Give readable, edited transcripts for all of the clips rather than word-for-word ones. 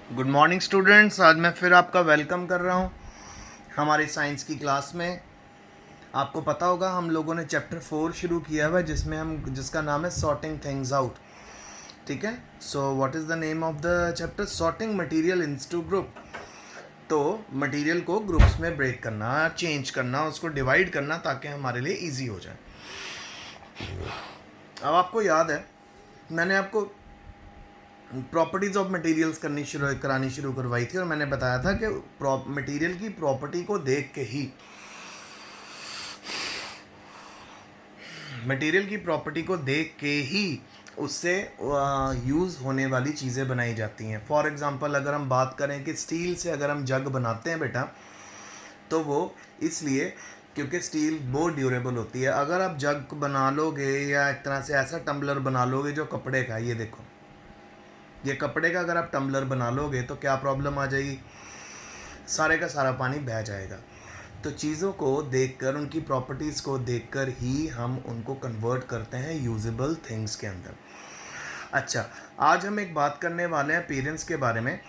Good morning students. आज मैं फिर आपका वेलकम कर रहा हूँ हमारी साइंस की क्लास में। आपको पता होगा हम लोगों ने चैप्टर 4 शुरू किया हुआ है जिसका नाम है सॉर्टिंग थिंग्स आउट। ठीक है, so what is the name of the chapter? Sorting material into group. तो मटेरियल को ग्रुप्स में ब्रेक करना, चेंज करना, उसको डिवाइड करना ताकि हमारे लिए ईजी हो जाए। अब आपको याद है मैंने आपको प्रॉपर्टीज़ ऑफ मटेरियल्स करानी शुरू करवाई थी और मैंने बताया था कि मटेरियल की प्रॉपर्टी को देख के ही उससे यूज़ होने वाली चीज़ें बनाई जाती हैं। फॉर एग्ज़ाम्पल अगर हम बात करें कि स्टील से अगर हम जग बनाते हैं बेटा, तो वो इसलिए क्योंकि स्टील बहुत ड्यूरेबल होती है। अगर आप जग बना लोगे या एक तरह से ऐसा टम्बलर बना लोगे जो कपड़े का, ये देखो, ये कपड़े का अगर आप टम्बलर बना लोगे तो क्या प्रॉब्लम आ जाएगी? सारे का सारा पानी बह जाएगा। तो चीज़ों को देखकर, उनकी प्रॉपर्टीज़ को देखकर ही हम उनको कन्वर्ट करते हैं यूजेबल थिंग्स के अंदर। अच्छा, आज हम एक बात करने वाले हैं अपीयरेंस के बारे में।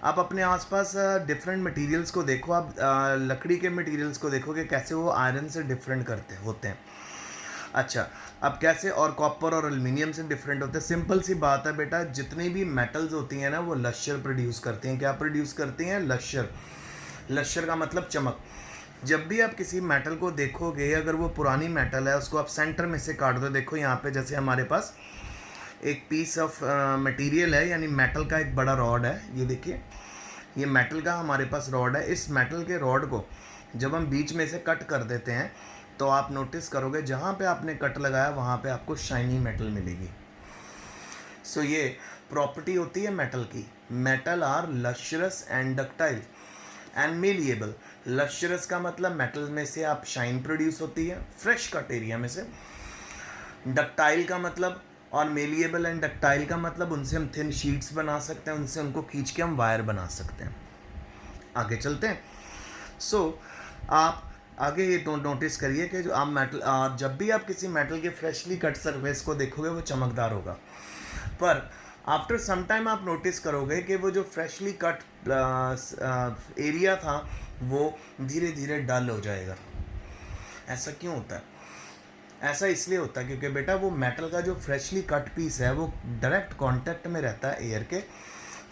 आप अपने आसपास डिफरेंट मटेरियल्स को देखो। आप लकड़ी के मटेरियल्स को देखो कि कैसे वो आयरन से डिफरेंट होते हैं। अच्छा, अब कैसे, और कॉपर और एल्युमिनियम से डिफरेंट होते हैं। सिंपल सी बात है बेटा, जितनी भी मेटल्स होती हैं ना वो लश्यर प्रोड्यूस करती हैं। क्या प्रोड्यूस करती हैं? लश्यर। लश्यर का मतलब चमक। जब भी आप किसी मेटल को देखोगे, अगर वो पुरानी मेटल है, उसको आप सेंटर में से काट दो। देखो यहाँ पे जैसे हमारे पास एक पीस ऑफ मटेरियल है, यानी मेटल का एक बड़ा रॉड है। ये देखिए, ये मेटल का हमारे पास रॉड है। इस मेटल के रॉड को जब हम बीच में से कट कर देते हैं तो आप नोटिस करोगे जहाँ पे आपने कट लगाया वहाँ पे आपको शाइनी मेटल मिलेगी। सो ये प्रॉपर्टी होती है मेटल की। Metal are lustrous and ductile and malleable. Lustrous का मतलब मेटल में से आप शाइन प्रोड्यूस होती है, फ्रेश कट एरिया में से। डक्टाइल का मतलब, और मेलिएबल एंड डक्टाइल का मतलब उनसे हम थिन शीट्स बना सकते हैं, उनसे उनको खींच के हम वायर बना सकते हैं। आगे चलते हैं। आप आगे ये नोटिस करिए कि जो आप जब भी आप किसी मेटल के फ्रेशली कट सरफेस को देखोगे वो चमकदार होगा, पर आफ्टर सम टाइम आप नोटिस करोगे कि वो जो फ्रेशली कट एरिया था वो धीरे धीरे डल हो जाएगा। ऐसा क्यों होता है? ऐसा इसलिए होता है क्योंकि बेटा वो मेटल का जो फ्रेशली कट पीस है वो डायरेक्ट कांटेक्ट में रहता है एयर के,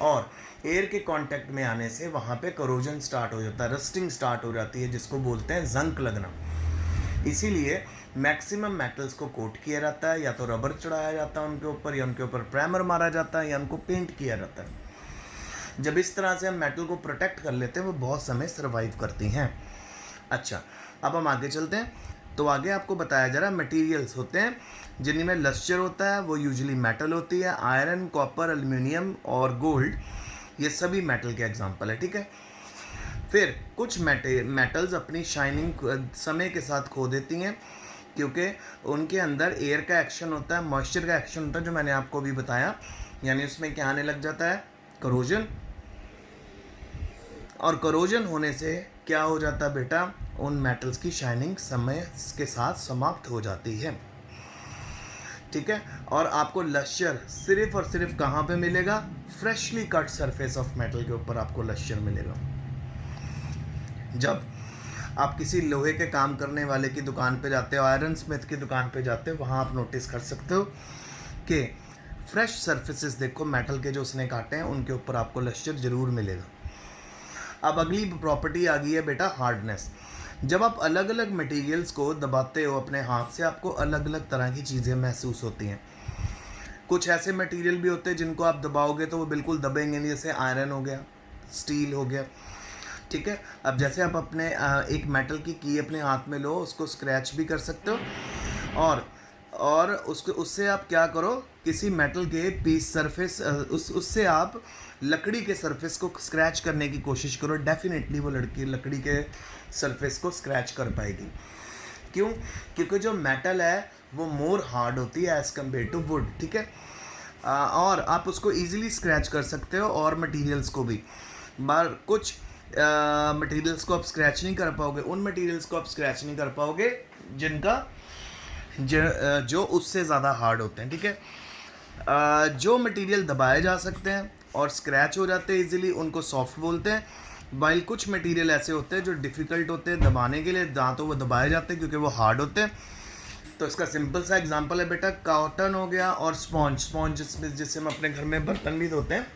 और एयर के कांटेक्ट में आने से वहाँ पे करोजन स्टार्ट हो जाता है, रस्टिंग स्टार्ट हो जाती है, जिसको बोलते हैं जंक लगना। इसीलिए मैक्सिमम मेटल्स को कोट किया जाता है, या तो रबर चढ़ाया जाता है उनके ऊपर, या उनके ऊपर प्राइमर मारा जाता है, या उनको पेंट किया जाता है। जब इस तरह से हम मेटल को प्रोटेक्ट कर लेते हैं वो बहुत समय सर्वाइव करती हैं। अच्छा, अब हम आगे चलते हैं। तो आगे आपको बताया जा रहा है मटेरियल्स होते हैं जिनमें लश्यर होता है, वो यूजुअली मेटल होती है। आयरन, कॉपर, एल्युमिनियम और गोल्ड, ये सभी मेटल के एग्जांपल है। ठीक है, फिर कुछ मेटल्स अपनी शाइनिंग समय के साथ खो देती हैं क्योंकि उनके अंदर एयर का एक्शन होता है, मॉइस्चर का एक्शन होता है, जो मैंने आपको भी बताया। यानी उसमें क्या आने लग जाता है? करोजन। और करोजन होने से क्या हो जाता है बेटा? उन मेटल्स की शाइनिंग समय के साथ समाप्त हो जाती है। ठीक है, और आपको लश्यर सिर्फ और सिर्फ कहाँ पे मिलेगा? Freshly cut surface of metal के ऊपर आपको लश्यर मिलेगा। जब आप किसी लोहे के काम करने वाले की दुकान पे जाते हो, आयरन स्मिथ की दुकान पे जाते हो, वहाँ आप नोटिस कर सकते हो कि फ्रेश सरफेसेस देखो मेटल के जो उसने काटे हैं उनके ऊपर आपको लश्यर ज़रूर मिलेगा। अब अगली प्रॉपर्टी आ गई है बेटा हार्डनेस। जब आप अलग अलग मटेरियल्स को दबाते हो अपने हाथ से, आपको अलग अलग तरह की चीज़ें महसूस होती हैं। कुछ ऐसे मटेरियल भी होते हैं जिनको आप दबाओगे तो वो बिल्कुल दबेंगे नहीं, जैसे आयरन हो गया, स्टील हो गया। ठीक है, अब जैसे आप अपने एक मेटल की अपने हाथ में लो, उसको स्क्रैच भी कर सकते हो, और उससे आप क्या करो, किसी मेटल के पीस सरफेस उससे आप लकड़ी के सरफेस को स्क्रैच करने की कोशिश करो। डेफिनेटली वो लकड़ी के सरफेस को स्क्रैच कर पाएगी। क्यों? क्योंकि जो मेटल है वो मोर हार्ड होती है एज़ कम्पेयर टू वुड। ठीक है, और आप उसको ईजिली स्क्रैच कर सकते हो, और मटेरियल्स को भी। बार कुछ मटेरियल्स को आप स्क्रैच नहीं कर पाओगे, उन मटेरियल्स को आप स्क्रैच नहीं कर पाओगे जिनका जो उससे ज़्यादा हार्ड होते हैं। ठीक है, जो मटेरियल दबाए जा सकते हैं और स्क्रैच हो जाते हैं इजीली, उनको सॉफ्ट बोलते हैं। वाइल कुछ मटेरियल ऐसे होते हैं जो डिफ़िकल्ट होते हैं दबाने के लिए, दांतों वो दबाए जाते हैं क्योंकि वो हार्ड होते हैं। तो इसका सिंपल सा एग्जांपल है बेटा, कॉटन हो गया और स्पॉन्ज। स्पॉन्ज जिससे हम अपने घर में बर्तन भी धोते हैं।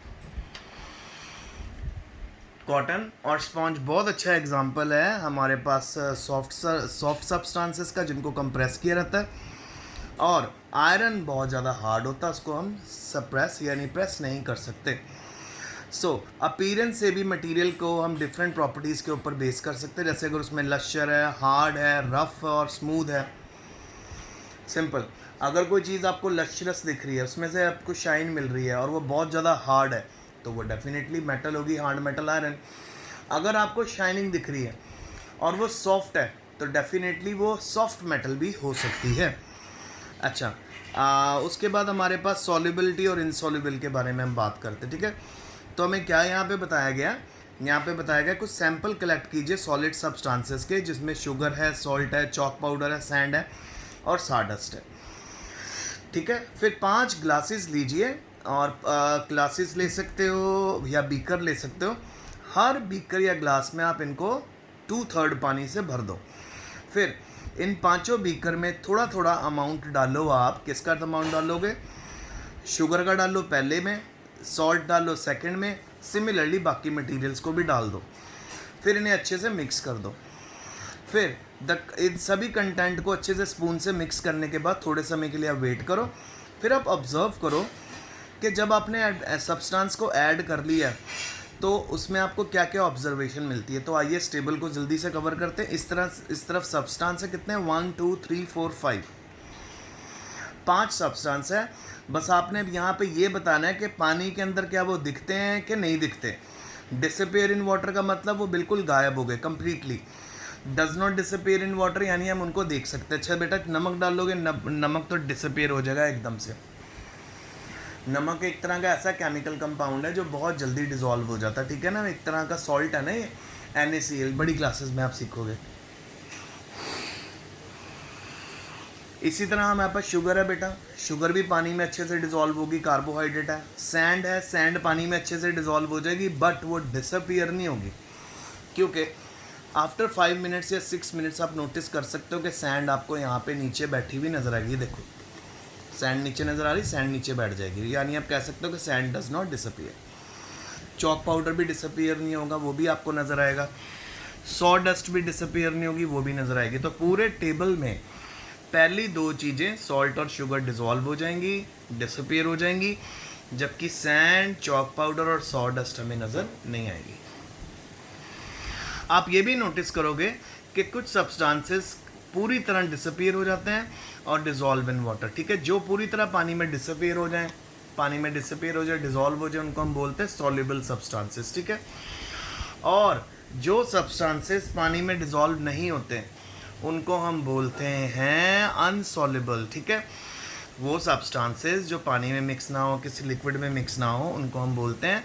कॉटन और स्पॉन्ज बहुत अच्छा एग्जांपल है हमारे पास सॉफ्ट सब्सटेंसेस का, जिनको कंप्रेस किया रहता है। और आयरन बहुत ज़्यादा हार्ड होता है, उसको हम सप्रेस यानी प्रेस नहीं कर सकते। सो अपीयरेंस से भी मटेरियल को हम डिफरेंट प्रॉपर्टीज़ के ऊपर बेस कर सकते हैं, जैसे अगर उसमें लश्यर है, हार्ड है, रफ और स्मूथ है। सिंपल, अगर कोई चीज़ आपको लश्यरस दिख रही है, उसमें से आपको शाइन मिल रही है और वो बहुत ज़्यादा हार्ड है, तो वो डेफिनेटली मेटल होगी, हार्ड मेटल आयरन। अगर आपको शाइनिंग दिख रही है और वो सॉफ्ट है, तो डेफिनेटली वो सॉफ्ट मेटल भी हो सकती है। अच्छा, उसके बाद हमारे पास सॉल्युबिलिटी और इनसॉल्युबल के बारे में हम बात करते हैं, ठीक है। तो हमें क्या यहाँ पे बताया गया, यहाँ पे बताया गया कुछ सैंपल कलेक्ट कीजिए सॉलिड सब्सटेंसेस के, जिसमें शुगर है, सॉल्ट है, चॉक पाउडर है, सैंड है और साडस्ट है, ठीक है। फिर 5 ग्लासेस लीजिए, और ग्लासेस ले सकते हो या बीकर ले सकते हो। हर बीकर या ग्लास में आप इनको 2/3 पानी से भर दो। फिर इन 5 बीकर में थोड़ा थोड़ा अमाउंट डालो। आप किसका अमाउंट डालोगे? शुगर का डालो पहले में, सॉल्ट डालो सेकंड में, सिमिलरली बाकी मटेरियल्स को भी डाल दो। फिर इन्हें अच्छे से मिक्स कर दो। फिर इन सभी कंटेंट को अच्छे से स्पून से मिक्स करने के बाद थोड़े समय के लिए आप वेट करो। फिर आप ऑब्ज़र्व करो कि जब आपने सब्सटेंस को ऐड कर लिया तो उसमें आपको क्या क्या ऑब्जर्वेशन मिलती है। तो आइए इस टेबल को जल्दी से कवर करते हैं। इस तरफ सब्सटेंस है कितने, 1 2 3 4 5 सब्सटेंस है। बस आपने यहाँ पे ये बताना है कि पानी के अंदर क्या वो दिखते हैं कि नहीं दिखते। डिसअपीयर इन वाटर का मतलब वो बिल्कुल गायब हो गए completely. Does not disappear in water यानी हम उनको देख सकते हैं। अच्छा बेटा, नमक डाल लोगे, नमक तो डिसअपीयर हो जाएगा एकदम से। नमक एक तरह का ऐसा केमिकल कंपाउंड है जो बहुत जल्दी डिसॉल्व हो जाता है, ठीक है ना। एक तरह का सॉल्ट है ना ये, NaCl, बड़ी क्लासेस में आप सीखोगे। इसी तरह हमारे पास शुगर है बेटा, शुगर भी पानी में अच्छे से डिसॉल्व होगी, कार्बोहाइड्रेट है। सैंड है, सैंड पानी में अच्छे से डिसॉल्व हो जाएगी, बट वो डिसअपीयर नहीं होगी, क्योंकि आफ्टर 5 मिनट्स या 6 मिनट्स आप नोटिस कर सकते हो कि सैंड आपको यहाँ पे नीचे बैठी हुई नजर आएगी। देखो सैंड नीचे नज़र आ रही, सैंड नीचे बैठ जाएगी, यानी आप कह सकते हो कि sand does not disappear. Chalk powder भी डिसअपीयर नहीं होगा, वो भी आपको नज़र आएगा। सॉ डस्ट भी डिसअपीयर नहीं होगी, वो भी नज़र आएगी। तो पूरे टेबल में पहली 2 चीज़ें सॉल्ट और शुगर डिसॉल्व हो जाएंगी, डिसअपीयर हो जाएंगी, जबकि सैंड, चॉक पाउडर और सॉ डस्ट हमें नज़र नहीं आएगी। आप ये भी नोटिस करोगे कि कुछ सब्सटेंसेस पूरी तरह डिसअपीयर हो जाते हैं और डिसॉल्व इन वाटर, ठीक है। जो पूरी तरह पानी में डिसअपीयर हो जाए, डिसॉल्व हो जाए, उनको हम बोलते हैं सॉल्युबल सब्सटेंसेस, ठीक है। और जो सब्सटेंसेस पानी में डिसॉल्व नहीं होते उनको हम बोलते हैं अनसॉल्युबल, ठीक है। वो सब्सटेंसेस जो पानी में मिक्स ना हो, किसी लिक्विड में मिक्स ना हो, उनको हम बोलते हैं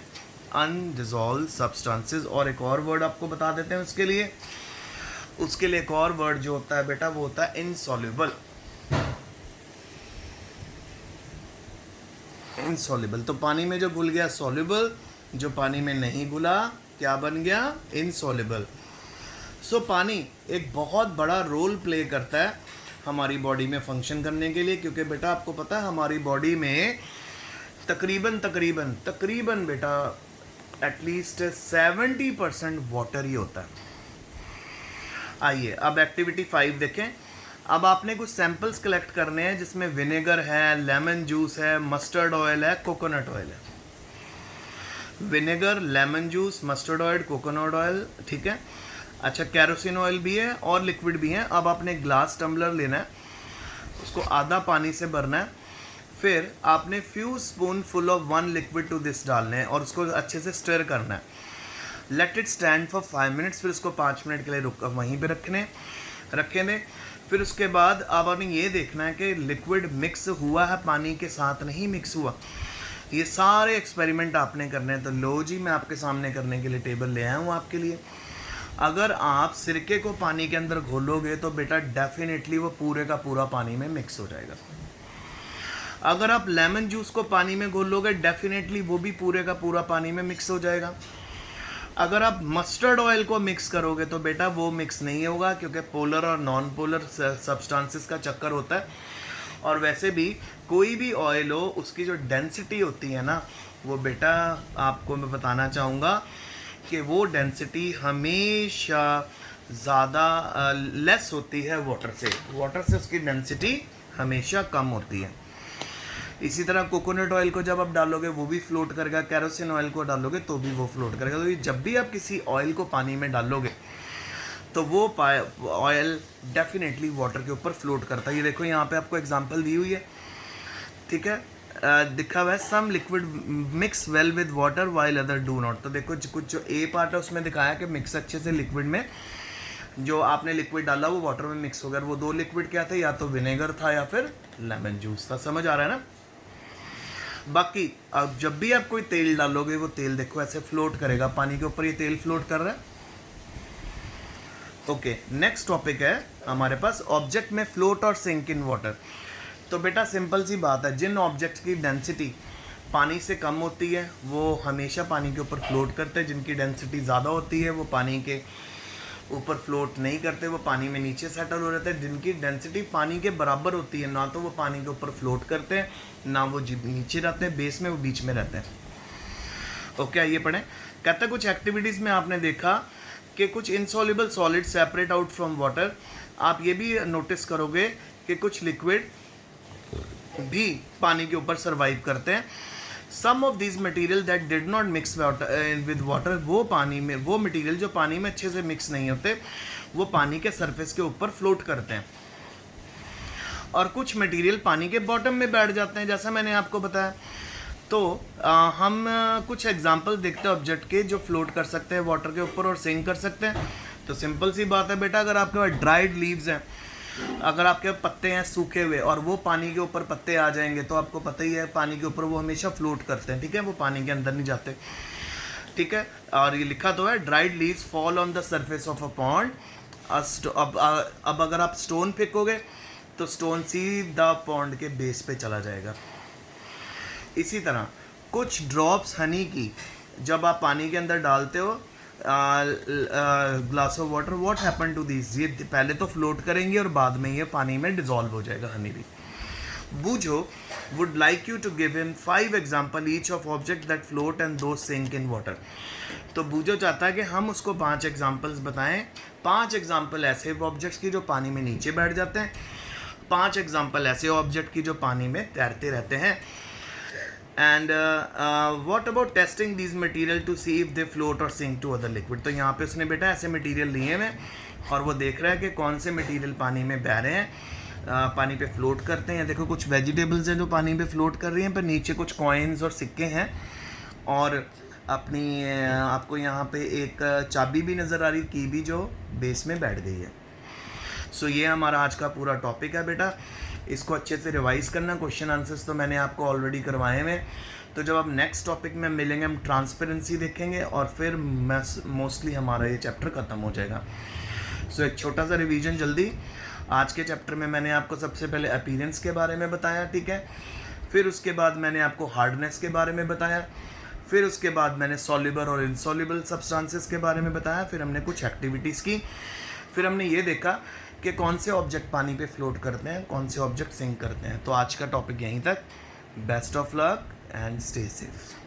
अनडिसॉल्व सब्सटेंसेस। और एक और वर्ड आपको बता देते हैं उसके लिए एक और वर्ड जो होता है बेटा, वो होता है इनसॉल्युबल। इनसॉल्युबल, तो पानी में जो घुल गया सॉल्युबल, जो पानी में नहीं घुला क्या बन गया, इनसॉल्युबल। सो पानी एक बहुत बड़ा रोल प्ले करता है हमारी बॉडी में फंक्शन करने के लिए, क्योंकि बेटा आपको पता है हमारी बॉडी में तकरीबन बेटा एटलीस्ट 70% वाटर ही होता है। आइए अब एक्टिविटी 5 देखें। अब आपने कुछ सैंपल्स कलेक्ट करने हैं जिसमें विनेगर है, लेमन जूस है, मस्टर्ड ऑयल है, कोकोनट ऑयल है। Vinegar, lemon juice, mustard oil, coconut oil, ठीक है। अच्छा, कैरोसिन ऑयल भी है और लिक्विड भी है। अब आपने ग्लास टम्बलर लेना है, उसको आधा पानी से भरना है। फिर आपने few spoon full of 1 liquid to this डालना है और उसको अच्छे से स्टर करना है। Let it stand for 5 minutes. फिर उसको 5 मिनट के लिए वहीं पे रखेंगे। फिर उसके बाद अब आपने ये देखना है कि लिक्विड मिक्स हुआ है, पानी के साथ नहीं मिक्स हुआ। ये सारे एक्सपेरिमेंट आपने करने हैं। तो लो जी, मैं आपके सामने करने के लिए टेबल ले आया हूँ आपके लिए। अगर आप सिरके को पानी के अंदर घोलोगे तो बेटा डेफिनेटली वो पूरे का पूरा पानी में मिक्स हो जाएगा। अगर आप लेमन जूस को पानी में घोलोगे डेफिनेटली वो भी पूरे का पूरा पानी में मिक्स हो जाएगा। अगर आप मस्टर्ड ऑयल को मिक्स करोगे तो बेटा वो मिक्स नहीं होगा, क्योंकि पोलर और नॉन पोलर सब्सटेंसेस का चक्कर होता है। और वैसे भी कोई भी ऑयल हो उसकी जो डेंसिटी होती है ना, वो बेटा आपको मैं बताना चाहूँगा कि वो डेंसिटी हमेशा ज़्यादा लेस होती है वाटर से उसकी डेंसिटी हमेशा कम होती है। इसी तरह कोकोनट ऑयल को जब आप डालोगे वो भी फ्लोट करेगा, कैरोसिन ऑयल को डालोगे तो भी वो फ्लोट करेगा। तो जब भी आप किसी ऑयल को पानी में डालोगे तो वो ऑयल डेफिनेटली वाटर के ऊपर फ्लोट करता है। ये देखो यहाँ पे आपको एग्जांपल दी हुई है, ठीक है, दिखा हुआ है some liquid mix well with water while other do not. तो देखो कुछ जो ए पार्ट है उसमें दिखाया कि मिक्स अच्छे से लिक्विड में, जो आपने लिक्विड डाला वो वाटर में मिक्स हो गया। वो दो लिक्विड क्या थे, या तो विनेगर था या फिर लेमन जूस था। समझ आ रहा है ना। बाकी अब जब भी आप कोई तेल डालोगे वो तेल देखो ऐसे फ्लोट करेगा पानी के ऊपर, ये तेल फ्लोट कर रहा है। ओके, नेक्स्ट टॉपिक है हमारे पास ऑब्जेक्ट में float or sink in water. तो बेटा सिंपल सी बात है, जिन ऑब्जेक्ट की डेंसिटी पानी से कम होती है वो हमेशा पानी के ऊपर फ्लोट करते हैं, जिनकी डेंसिटी ज़्यादा होती है वो पानी के ऊपर फ्लोट नहीं करते, वो पानी में नीचे सेटल हो रहते हैं। जिनकी डेंसिटी पानी के बराबर होती है ना तो वो पानी के ऊपर फ्लोट करते हैं, ना वो नीचे रहते हैं बेस में, वो बीच में रहते हैं। ओके, आइए पढ़ें। कहता है कुछ एक्टिविटीज़ में आपने देखा कि कुछ insoluble solid separate out from water. आप ये भी नोटिस करोगे कि कुछ लिक्विड भी पानी के ऊपर सर्वाइव करते हैं। Some of this material that did not mix with water, वो पानी में, वो मटीरियल जो पानी में अच्छे से मिक्स नहीं होते वो पानी के सरफेस के ऊपर फ्लोट करते हैं। और कुछ मटेरियल पानी के बॉटम में बैठ जाते हैं, जैसा मैंने आपको बताया। तो हम कुछ एग्जांपल देखते हैं ऑब्जेक्ट के जो फ्लोट कर सकते हैं वाटर के ऊपर और सिंक कर सकते हैं। तो सिंपल सी बात है बेटा, अगर आपके पास ड्राइड लीव्स हैं, अगर आपके पत्ते हैं सूखे हुए और वो पानी के ऊपर पत्ते आ जाएंगे तो आपको पता ही है पानी के ऊपर वो हमेशा फ्लोट करते हैं, ठीक है, वो पानी के अंदर नहीं जाते, ठीक है। और ये लिखा तो है dried leaves fall on the surface of a pond. अब अगर आप स्टोन फेंकोगे तो स्टोन सीधा पॉन्ड के बेस पे चला जाएगा। इसी तरह कुछ ड्रॉप्स हनी की जब आप पानी के अंदर डालते हो glass of water, what happen to this, ये पहले तो फ्लोट करेंगे और बाद में ये पानी में डिजॉल्व हो जाएगा हनी भी। Boojho would like you to give him 5 example each of object that float and do sink in water. तो बूझो चाहता है कि हम उसको 5 एग्जाम्पल्स बताएं, 5 एग्जाम्पल ऐसे ऑब्जेक्ट्स की जो पानी में नीचे बैठ जाते हैं, 5 एग्जाम्पल ऐसे ऑब्जेक्ट की जो पानी में तैरते रहते हैं। And what about testing these material to see if they float or sink to other liquid. तो यहाँ पे उसने बेटा ऐसे मटेरियल लिए हैं और वो देख रहा है कि कौन से मटेरियल पानी में बह रहे हैं, पानी पे फ्लोट करते हैं। देखो कुछ वेजिटेबल्स हैं जो पानी पे फ्लोट कर रही हैं, पर नीचे कुछ कॉइन्स और सिक्के हैं। और अपनी आपको यहाँ पे एक चाबी भी नज़र आ रही, की भी जो बेस में बैठ गई है। सो ये हमारा आज का पूरा टॉपिक है बेटा, इसको अच्छे से रिवाइज़ करना। क्वेश्चन आंसर्स तो मैंने आपको ऑलरेडी करवाए हुए। तो जब आप नेक्स्ट टॉपिक में मिलेंगे हम ट्रांसपेरेंसी देखेंगे और फिर मोस्टली हमारा ये चैप्टर ख़त्म हो जाएगा। सो एक छोटा सा रिवीजन जल्दी। आज के चैप्टर में मैंने आपको सबसे पहले अपीयरेंस के बारे में बताया, ठीक है, फिर उसके बाद मैंने आपको हार्डनेस के बारे में बताया, फिर उसके बाद मैंने सॉल्युबल और इनसॉल्युबल सब्सटेंसेस के बारे में बताया, फिर हमने कुछ एक्टिविटीज़ की, फिर हमने ये देखा कि कौन से ऑब्जेक्ट पानी पे फ्लोट करते हैं, कौन से ऑब्जेक्ट सिंक करते हैं। तो आज का टॉपिक यहीं तक। Best of luck and stay safe.